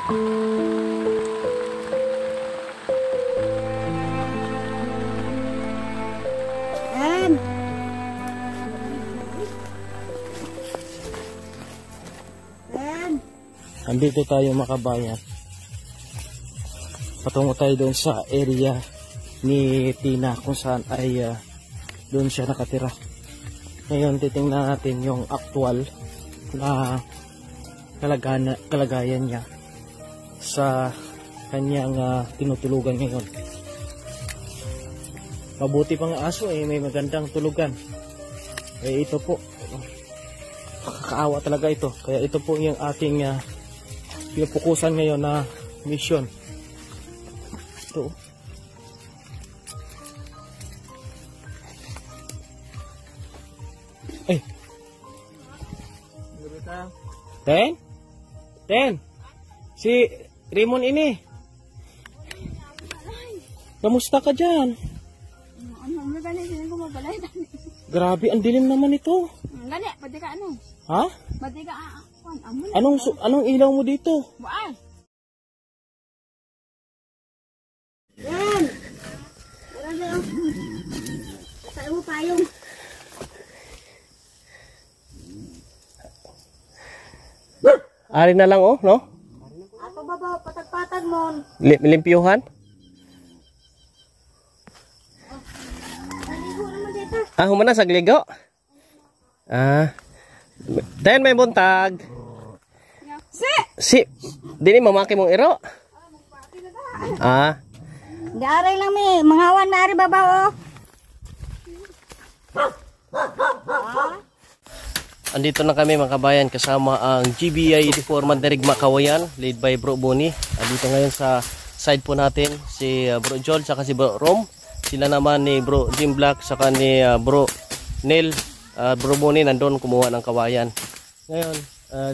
Andito tayo mga kabayan. Patungo tayo doon sa area ni Tina kung saan ay doon siya nakatira. Ngayon titingnan natin yung actual na kalagayan niya sa kanyang tinutulugan ngayon. Mabuti pang aso may magandang tulugan. Ito po, kakaawa talaga ito. Kaya ito po yung ating pinupukusan ngayon na mission. Ito. Ten? Si Raymond ini. Kamusta ka dyan? Grabe, ang dilim naman ito. Gani, pwede ka ano? Ha? Pwede ka Anong ilaw mo dito? Buay. Yan. Saan mo payong? Ari na lang no? Ato baba, patag-patag mo. Limpyuhan? Naligo naman dito. Humana sa gligo? Ten may buntag. Si, dili mamaki mong iro. Di aray lang may mangawan na ari babaw. Andito na kami mga kabayan kasama ang GBI 84 Mandirigma Kawayan led by Bro Boni. Andito ngayon sa side po natin si Bro Joel saka si Bro Rom. Sila naman ni Bro Jim Black saka ni Bro Neil. Bro Boni nandun kumuha ng kawayan. Ngayon,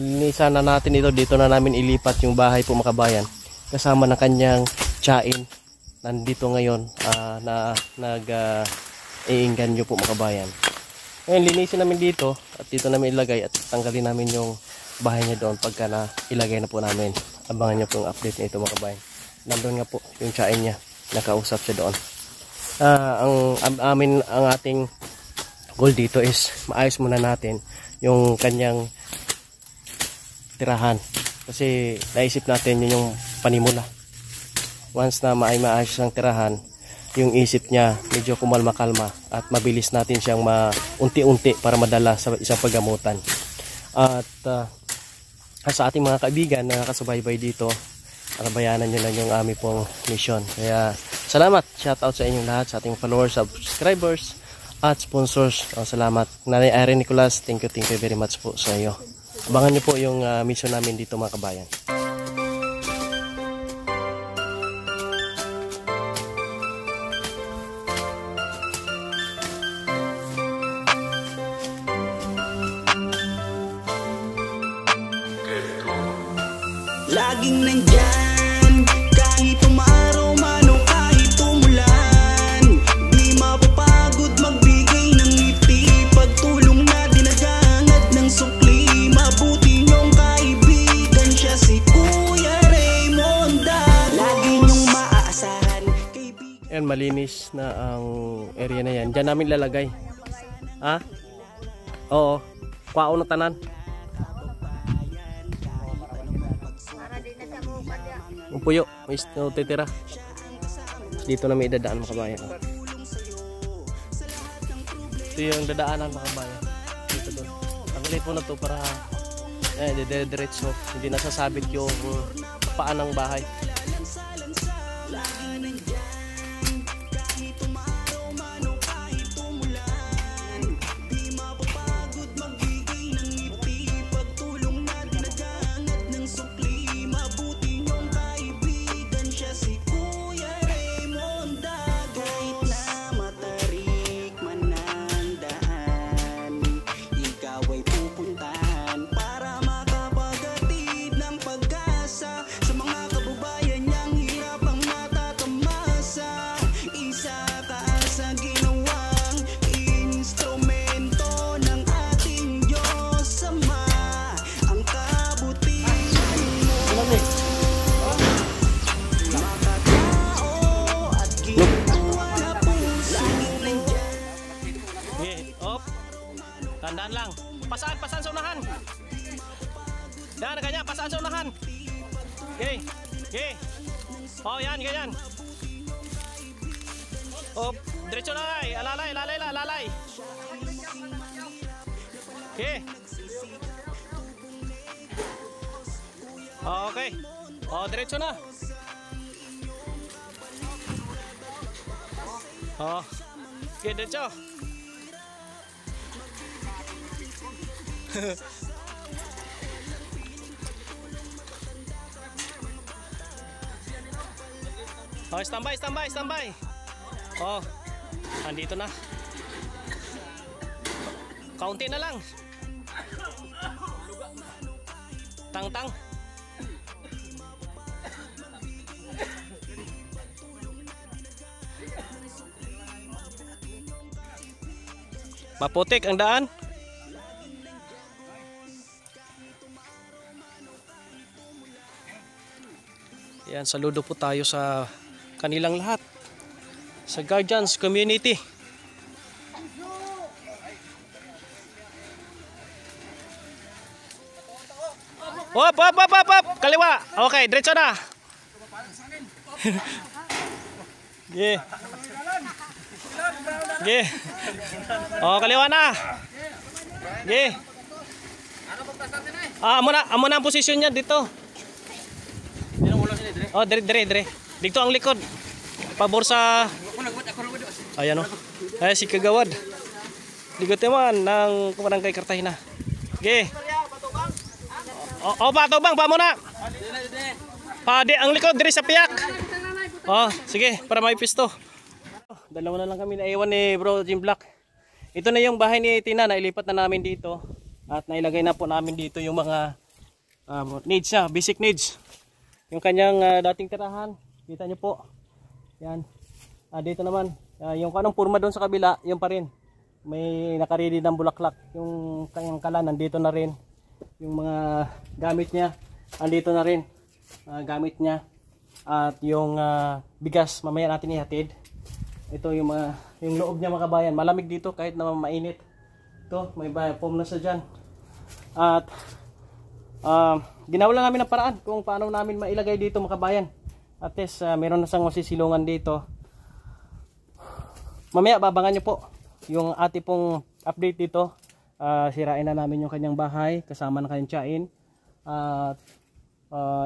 linisan na natin ito. Dito na namin ilipat yung bahay po mga kabayan. Kasama ng kanyang tsain. Nandito ngayon na nag-iinggan nyo po mga kabayan. Ngayon, linisin namin dito at dito namin ilagay at tanggalin namin yung bahay niya doon pagka na ilagay na po namin. Abangan nyo po yung update nito mga kabayan. Nandun nga po yung tsain niya. Nakausap siya doon. Ang ating goal dito is maayos muna natin yung kanyang tirahan. Kasi naisip natin yun yung panimula. Once na maayos ang tirahan, yung isip niya medyo kumalma-kalma at mabilis natin siyang unti-unti para madala sa isang paggamutan. At sa ating mga kaibigan na nakasubaybay dito, nakabayanan nyo lang yung aming pong mission. Kaya salamat, shoutout sa inyong lahat, sa ating followers, subscribers at sponsors. Salamat Nanay Irene Nicolas, thank you very much po sa iyo. Abangan nyo po yung mission namin dito mga kabayan. Laging nandyan, kahit umaraw man o kahit umulan. Di mapapagod magbigay ng ngiti, pagtulong na dinagangat ng sukli. Mabuti niyong kaibigan siya si Kuya Raymond. Lagi niyong maaasahan kaibigan. Ayan, malinis na ang area na yan. Diyan namin lalagay. Oo, kwao na tanan. Ang puyo, may titira. Dito na may dadaan mga kabayan. Ito yung dadaanan mga kabayan. Dito doon. Ang telepono na to para diretso. Hindi nasasabit yung paan ng bahay. Sa mga kababayan niyang hirap ang matatama. daan sa unahan. Okay. Okay. Oh, yan, ganyan. Oh, diretso na ay. Alalay, alalay, alalay. Okay. Oh, okay. Oh, diretso na. Oh. Okay, diretso. Oh, standby, standby, standby. Oh, andito na. Kaunti na lang. Tang-tang. Maputik ang daan. Yan, saludo po tayo sa kanilang lahat. Sa Guardians Community. Hop, hop, hop, hop, hop. Kaliwa. Okay, diretso na. Yeah. Yeah. Oh, kaliwa na. Yeah. Amo na ang posisyon niya dito. Oh, dire. Dito ang likod. Pabor sa... Ayan o. Ay, si Kagawad. Likod naman ng Barangay Cartagena. Okay. Oh, patubang pa muna. Padi ang likod dire sa piyak. Oh, sige, para may pisto. Dalawa na lang kami naiwan ni Bro Jim Black. Ito na yung bahay ni Tina, nailipat na namin dito. At nailagay na po namin dito yung mga needs niya, basic needs. Yung kanyang dating tirahan, kita nyo po. Yan. Dito naman, yung kanong purma doon sa kabila, yung pa rin. May nakaredy ng bulaklak. Yung kanyang kalan, nandito na rin. Yung mga gamit niya, andito na rin. Gamit niya. At yung bigas, mamaya natin ihatid. Ito yung loob niya mga kabayan. Malamig dito kahit na mainit. Ito, may foam na sa dyan. At ginawa lang namin ng paraan kung paano namin mailagay dito mga kabayan. At least meron na sang masisilungan dito. Mamaya babangan nyo po yung ati pong update dito. Sirain na namin yung kanyang bahay kasama ng kanyang tiyain. At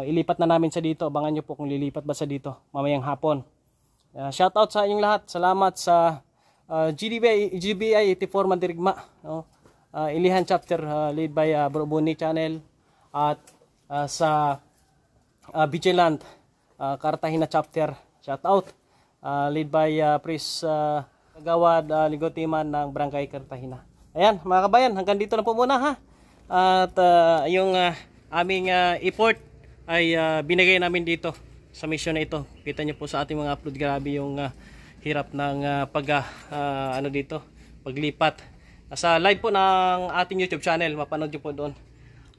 ilipat na namin sa dito. Abangan nyo po kung lilipat ba sa dito mamayang hapon. Shout out sa inyong lahat. Salamat sa GBI 84 Mandirigma, no? Ilihan chapter led by Bro Boni channel. At sa Vigilant Cartagena chapter, shout out led by Pris Kagawad Ligotiman ng Barangay Cartagena. Ayan mga kabayan, hanggang dito na po muna ha. At yung aming effort ay binigay namin dito sa mission na ito. Kita nyo po sa ating mga upload, grabe yung hirap ng paglipat. Sa live po ng ating YouTube channel, mapanood nyo po doon.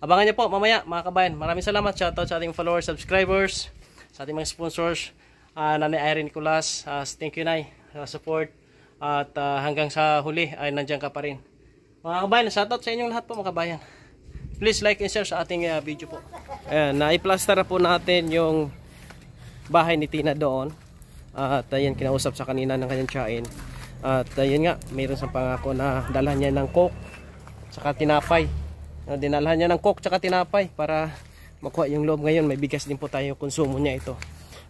Abangan nyo po mamaya mga kabayan. Maraming salamat, shoutout sa ating followers, subscribers, sa ating mga sponsors, Nanay Irene Nicolas, thank you Nay sa support. At hanggang sa huli ay nandiyan ka pa rin. Mga kabayan, shoutout sa inyong lahat po mga kabayan. Please like and share sa ating video po. Ayan, naiplaster na po natin yung bahay ni Tina doon. At ayan, kinausap sa kanina ng kanyang tiyain. At ayun nga, mayroon sa pangako na dalhan niya ng coke saka tinapay. Dinalhan niya ng coke saka tinapay para makuha yung loob. Ngayon may bigas din po tayo, konsumo niya ito.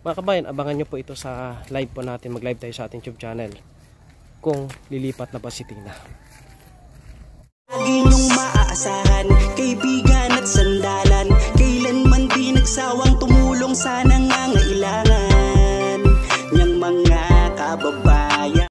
Mga kabayan, abangan nyo po ito sa live po natin. Mag live tayo sa ating YouTube channel kung lilipat na ba si Tina. Lagi niyong maaasahan.